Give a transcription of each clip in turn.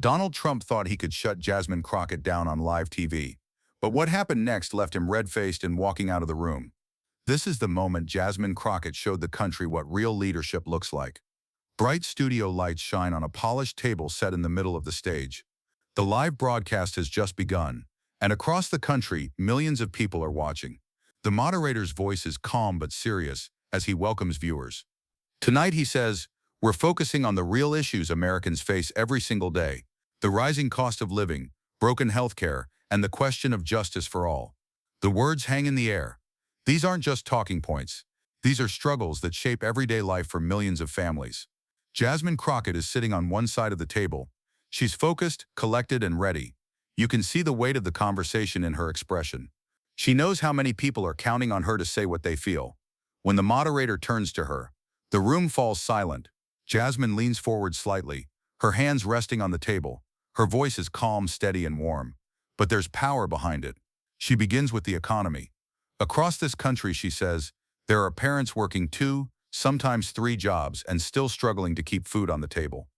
Donald Trump thought he could shut Jasmine Crockett down on live TV. But what happened next left him red-faced and walking out of the room. This is the moment Jasmine Crockett showed the country what real leadership looks like. Bright studio lights shine on a polished table set in the middle of the stage. The live broadcast has just begun, and across the country, millions of people are watching. The moderator's voice is calm but serious as he welcomes viewers. Tonight, he says, we're focusing on the real issues Americans face every single day: the rising cost of living, broken healthcare, and the question of justice for all. The words hang in the air. These aren't just talking points. These are struggles that shape everyday life for millions of families. Jasmine Crockett is sitting on one side of the table. She's focused, collected, and ready. You can see the weight of the conversation in her expression. She knows how many people are counting on her to say what they feel. When the moderator turns to her, the room falls silent. Jasmine leans forward slightly, her hands resting on the table. Her voice is calm, steady, and warm. But there's power behind it. She begins with the economy. Across this country, she says, there are parents working 2, sometimes 3 jobs and still struggling to keep food on the table.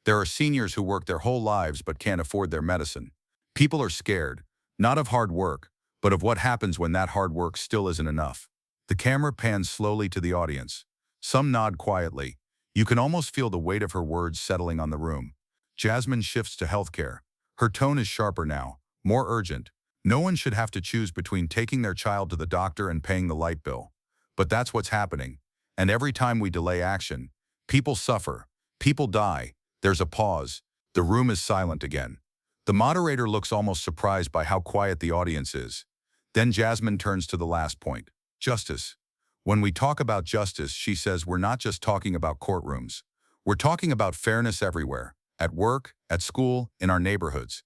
There are seniors who work their whole lives but can't afford their medicine. People are scared, not of hard work, but of what happens when that hard work still isn't enough. The camera pans slowly to the audience. Some nod quietly. You can almost feel the weight of her words settling on the room. Jasmine shifts to healthcare. Her tone is sharper now, more urgent. No one should have to choose between taking their child to the doctor and paying the light bill. But that's what's happening. And every time we delay action, people suffer, people die. There's a pause. The room is silent again. The moderator looks almost surprised by how quiet the audience is. Then Jasmine turns to the last point: justice. When we talk about justice, she says, we're not just talking about courtrooms. We're talking about fairness everywhere, at work, at school, in our neighborhoods.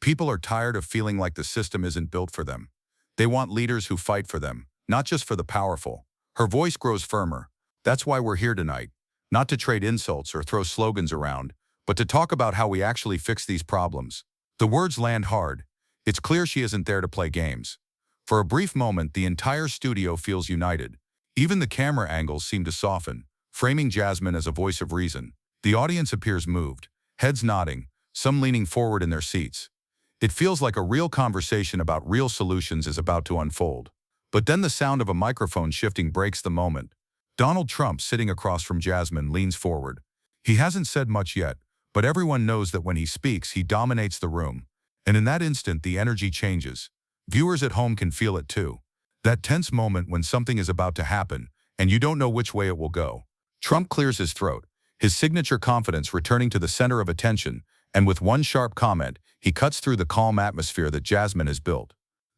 People are tired of feeling like the system isn't built for them. They want leaders who fight for them, not just for the powerful. Her voice grows firmer. That's why we're here tonight. Not to trade insults or throw slogans around, but to talk about how we actually fix these problems. The words land hard. It's clear she isn't there to play games. For a brief moment, the entire studio feels united. Even the camera angles seem to soften, framing Jasmine as a voice of reason. The audience appears moved, heads nodding, some leaning forward in their seats. It feels like a real conversation about real solutions is about to unfold. But then the sound of a microphone shifting breaks the moment. Donald Trump, sitting across from Jasmine, leans forward. He hasn't said much yet, but everyone knows that when he speaks, he dominates the room. And in that instant, the energy changes. Viewers at home can feel it too. That tense moment when something is about to happen, and you don't know which way it will go. Trump clears his throat, his signature confidence returning to the center of attention, and with one sharp comment, he cuts through the calm atmosphere that Jasmine has built.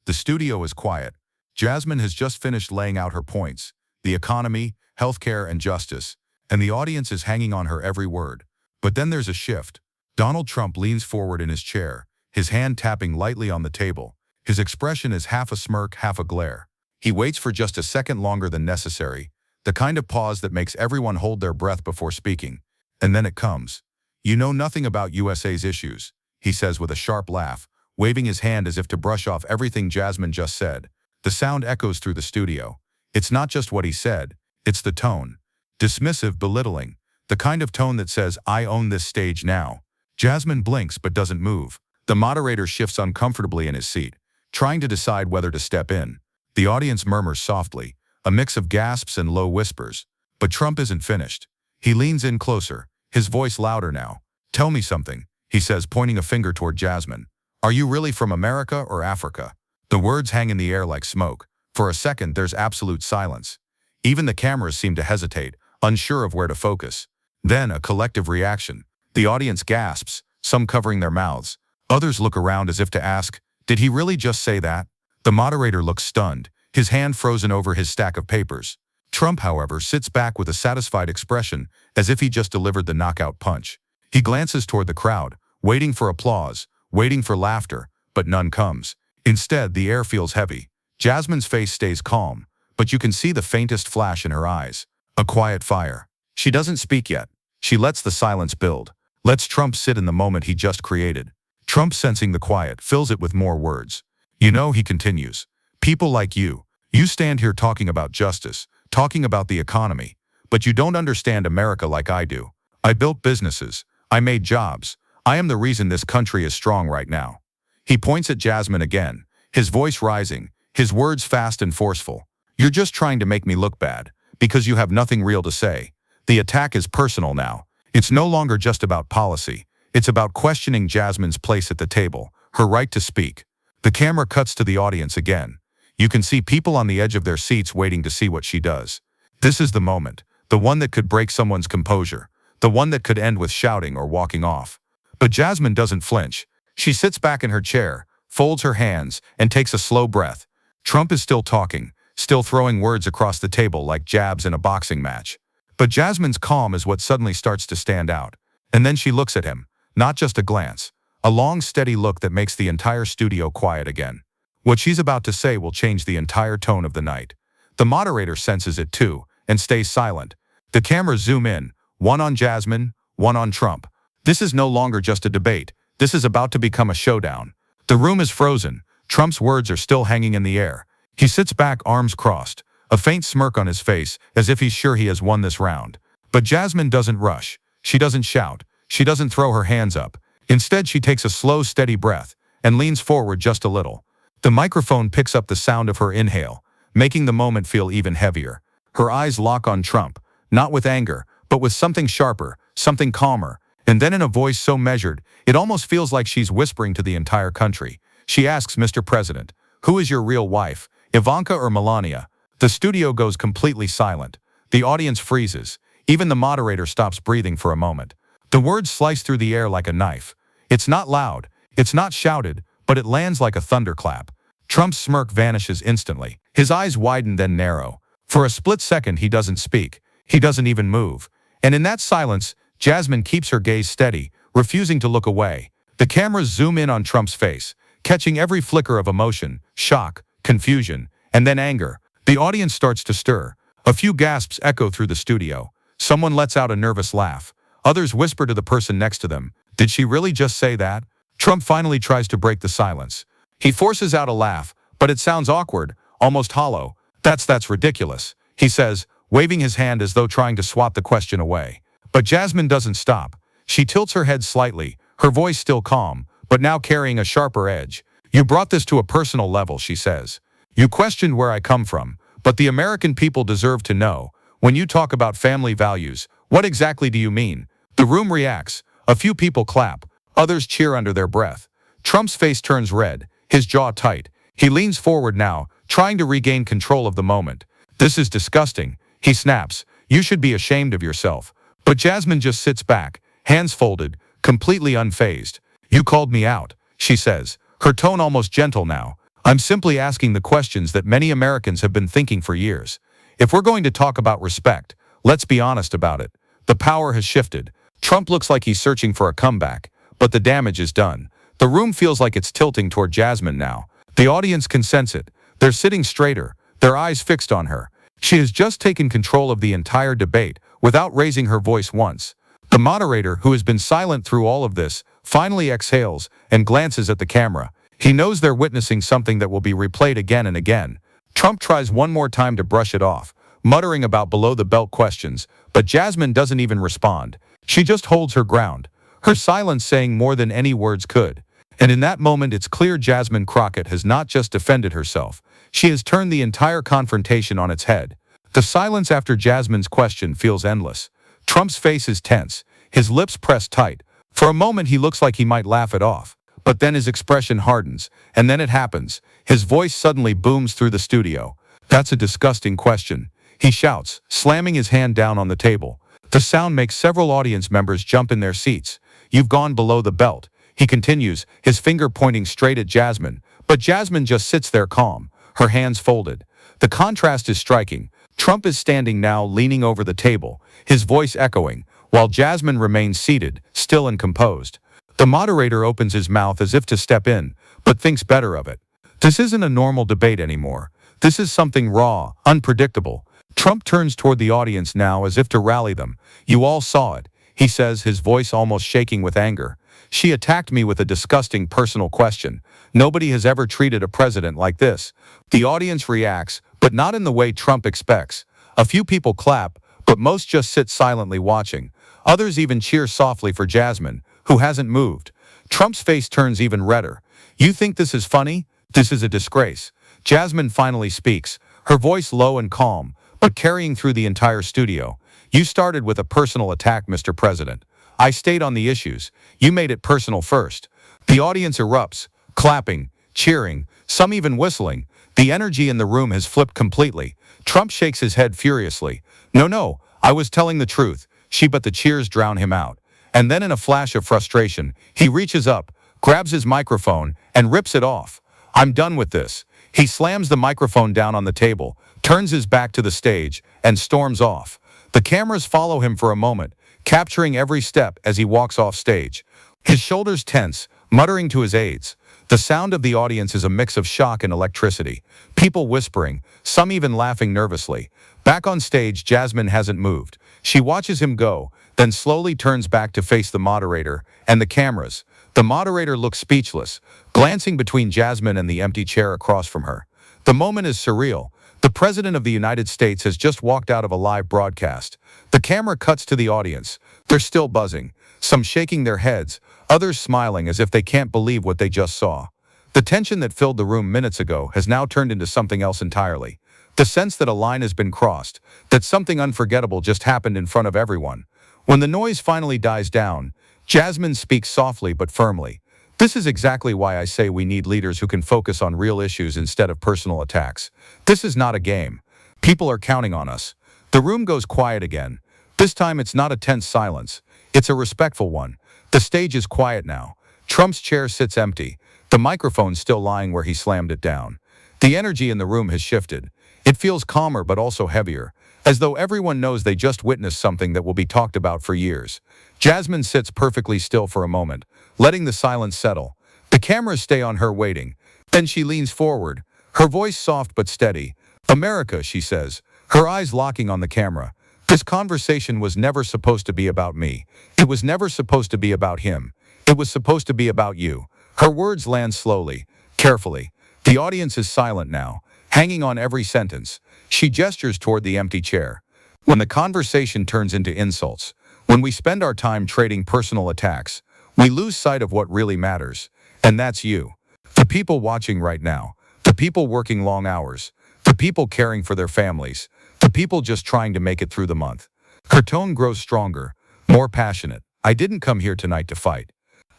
The studio is quiet. Jasmine has just finished laying out her points: the economy, healthcare, and justice, and the audience is hanging on her every word. But then there's a shift. Donald Trump leans forward in his chair, his hand tapping lightly on the table. His expression is half a smirk, half a glare. He waits for just a second longer than necessary, the kind of pause that makes everyone hold their breath before speaking. And then it comes. "You know nothing about USA's issues," he says with a sharp laugh, waving his hand as if to brush off everything Jasmine just said. The sound echoes through the studio. It's not just what he said, it's the tone. Dismissive, belittling. The kind of tone that says, "I own this stage now." Jasmine blinks but doesn't move. The moderator shifts uncomfortably in his seat, trying to decide whether to step in. The audience murmurs softly, a mix of gasps and low whispers. But Trump isn't finished. He leans in closer, his voice louder now. "Tell me something," he says, pointing a finger toward Jasmine. "Are you really from America or Africa?" The words hang in the air like smoke. For a second, there's absolute silence. Even the cameras seem to hesitate, unsure of where to focus. Then a collective reaction. The audience gasps, some covering their mouths. Others look around as if to ask, "Did he really just say that?" The moderator looks stunned, his hand frozen over his stack of papers. Trump, however, sits back with a satisfied expression, as if he just delivered the knockout punch. He glances toward the crowd, waiting for applause, waiting for laughter, but none comes. Instead, the air feels heavy. Jasmine's face stays calm, but you can see the faintest flash in her eyes. A quiet fire. She doesn't speak yet. She lets the silence build. Lets Trump sit in the moment he just created. Trump, sensing the quiet, fills it with more words. "You know," he continues, "people like you stand here talking about justice, talking about the economy, but you don't understand America like I do. I built businesses. I made jobs. I am the reason this country is strong right now. He points at Jasmine again, his voice rising, his words fast and forceful. You're just trying to make me look bad, because you have nothing real to say. The attack is personal now. It's no longer just about policy. It's about questioning Jasmine's place at the table, her right to speak. The camera cuts to the audience again. You can see people on the edge of their seats waiting to see what she does. This is the moment, the one that could break someone's composure, the one that could end with shouting or walking off. But Jasmine doesn't flinch. She sits back in her chair, folds her hands, and takes a slow breath. Trump is still talking, still throwing words across the table like jabs in a boxing match. But Jasmine's calm is what suddenly starts to stand out. And then she looks at him, not just a glance, a long, steady look that makes the entire studio quiet again. What she's about to say will change the entire tone of the night. The moderator senses it too, and stays silent. The cameras zoom in, one on Jasmine, one on Trump. This is no longer just a debate. This is about to become a showdown. The room is frozen. Trump's words are still hanging in the air. He sits back, arms crossed, a faint smirk on his face, as if he's sure he has won this round. But Jasmine doesn't rush. She doesn't shout. She doesn't throw her hands up. Instead, she takes a slow, steady breath and leans forward just a little. The microphone picks up the sound of her inhale, making the moment feel even heavier. Her eyes lock on Trump, not with anger, but with something sharper, something calmer. And then in a voice so measured, it almost feels like she's whispering to the entire country. She asks, Mr. President, who is your real wife, Ivanka or Melania? The studio goes completely silent. The audience freezes. Even the moderator stops breathing for a moment. The words slice through the air like a knife. It's not loud. It's not shouted, but it lands like a thunderclap. Trump's smirk vanishes instantly. His eyes widen, then narrow. For a split second, he doesn't speak. He doesn't even move. And in that silence, Jasmine keeps her gaze steady, refusing to look away. The cameras zoom in on Trump's face, catching every flicker of emotion, shock, confusion, and then anger. The audience starts to stir. A few gasps echo through the studio. Someone lets out a nervous laugh. Others whisper to the person next to them, "Did she really just say that?" Trump finally tries to break the silence. He forces out a laugh, but it sounds awkward, almost hollow. That's ridiculous," he says, waving his hand as though trying to swat the question away. But Jasmine doesn't stop. She tilts her head slightly, her voice still calm, but now carrying a sharper edge. "You brought this to a personal level," she says. "You questioned where I come from, but the American people deserve to know. When you talk about family values, what exactly do you mean?" The room reacts. A few people clap. Others cheer under their breath. Trump's face turns red, his jaw tight. He leans forward now, trying to regain control of the moment. "This is disgusting," he snaps. "You should be ashamed of yourself." But Jasmine just sits back, hands folded, completely unfazed. "You called me out," she says, her tone almost gentle now. "I'm simply asking the questions that many Americans have been thinking for years. If we're going to talk about respect, let's be honest about it. The power has shifted. Trump looks like he's searching for a comeback, but the damage is done." The room feels like it's tilting toward Jasmine now. The audience can sense it. They're sitting straighter, their eyes fixed on her. She has just taken control of the entire debate without raising her voice once. The moderator, who has been silent through all of this, finally exhales and glances at the camera. He knows they're witnessing something that will be replayed again and again. Trump tries one more time to brush it off, muttering about below-the-belt questions, but Jasmine doesn't even respond. She just holds her ground, her silence saying more than any words could. And in that moment, it's clear Jasmine Crockett has not just defended herself. She has turned the entire confrontation on its head. The silence after Jasmine's question feels endless. Trump's face is tense, his lips pressed tight. For a moment, he looks like he might laugh it off. But then his expression hardens, and then it happens. His voice suddenly booms through the studio. "That's a disgusting question," he shouts, slamming his hand down on the table. The sound makes several audience members jump in their seats. "You've gone below the belt," he continues, his finger pointing straight at Jasmine. But Jasmine just sits there calm, her hands folded. The contrast is striking. Trump is standing now, leaning over the table, his voice echoing, while Jasmine remains seated, still and composed. The moderator opens his mouth as if to step in, but thinks better of it. This isn't a normal debate anymore. This is something raw, unpredictable. Trump turns toward the audience now as if to rally them. "You all saw it," he says, his voice almost shaking with anger. "She attacked me with a disgusting personal question. Nobody has ever treated a president like this." The audience reacts, but not in the way Trump expects. A few people clap, but most just sit silently watching. Others even cheer softly for Jasmine, who hasn't moved. Trump's face turns even redder. You think this is funny? This is a disgrace. Jasmine finally speaks, her voice low and calm, but carrying through the entire studio. You started with a personal attack, Mr. President. I stayed on the issues. You made it personal first. The audience erupts, clapping, cheering, some even whistling. The energy in the room has flipped completely. Trump shakes his head furiously. No, I was telling the truth. But the cheers drown him out. And then in a flash of frustration, he reaches up, grabs his microphone, and rips it off. I'm done with this. He slams the microphone down on the table, turns his back to the stage, and storms off. The cameras follow him for a moment, capturing every step as he walks off stage. His shoulders tense, muttering to his aides. The sound of the audience is a mix of shock and electricity. People whispering, some even laughing nervously. Back on stage, Jasmine hasn't moved. She watches him go, then slowly turns back to face the moderator and the cameras. The moderator looks speechless, glancing between Jasmine and the empty chair across from her. The moment is surreal. The President of the United States has just walked out of a live broadcast. The camera cuts to the audience. They're still buzzing, some shaking their heads, others smiling as if they can't believe what they just saw. The tension that filled the room minutes ago has now turned into something else entirely. The sense that a line has been crossed, that something unforgettable just happened in front of everyone. When the noise finally dies down, Jasmine speaks softly but firmly. This is exactly why I say we need leaders who can focus on real issues instead of personal attacks. This is not a game. People are counting on us. The room goes quiet again. This time it's not a tense silence. It's a respectful one. The stage is quiet now. Trump's chair sits empty, the microphone still lying where he slammed it down. The energy in the room has shifted. It feels calmer but also heavier, as though everyone knows they just witnessed something that will be talked about for years. Jasmine sits perfectly still for a moment, letting the silence settle. The cameras stay on her waiting. Then she leans forward, her voice soft but steady. America, she says, her eyes locking on the camera. This conversation was never supposed to be about me. It was never supposed to be about him. It was supposed to be about you. Her words land slowly, carefully. The audience is silent now, hanging on every sentence. She gestures toward the empty chair. When the conversation turns into insults, when we spend our time trading personal attacks, we lose sight of what really matters. And that's you. The people watching right now. The people working long hours. The people caring for their families. The people just trying to make it through the month. Her tone grows stronger, more passionate. I didn't come here tonight to fight.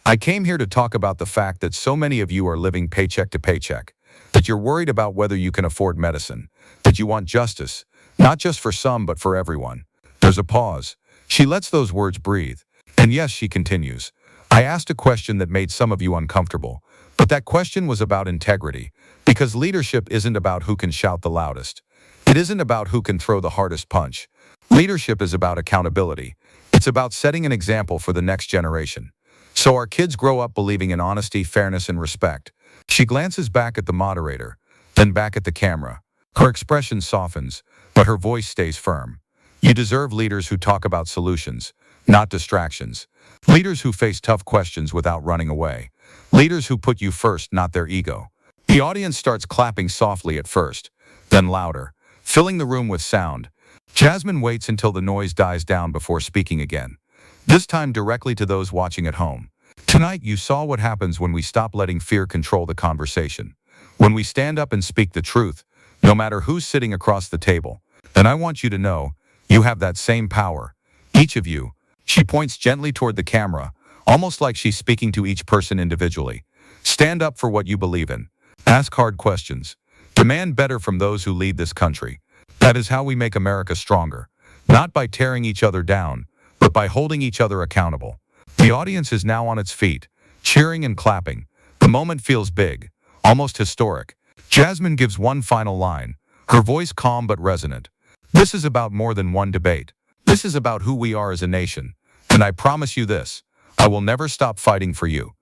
I came here to talk about the fact that so many of you are living paycheck to paycheck. That you're worried about whether you can afford medicine. That you want justice, not just for some but for everyone. There's a pause. She lets those words breathe. And yes, she continues. I asked a question that made some of you uncomfortable. But that question was about integrity. Because leadership isn't about who can shout the loudest. It isn't about who can throw the hardest punch. Leadership is about accountability. It's about setting an example for the next generation. So our kids grow up believing in honesty, fairness, and respect. She glances back at the moderator, then back at the camera. Her expression softens, but her voice stays firm. You deserve leaders who talk about solutions, not distractions. Leaders who face tough questions without running away. Leaders who put you first, not their ego. The audience starts clapping softly at first, then louder, filling the room with sound. Jasmine waits until the noise dies down before speaking again. This time directly to those watching at home. Tonight you saw what happens when we stop letting fear control the conversation. When we stand up and speak the truth, no matter who's sitting across the table. Then I want you to know, you have that same power. Each of you. She points gently toward the camera, almost like she's speaking to each person individually. Stand up for what you believe in. Ask hard questions. Demand better from those who lead this country. That is how we make America stronger. Not by tearing each other down, but by holding each other accountable. The audience is now on its feet, cheering and clapping. The moment feels big, almost historic. Jasmine gives one final line, her voice calm but resonant. This is about more than one debate. This is about who we are as a nation. And I promise you this, I will never stop fighting for you.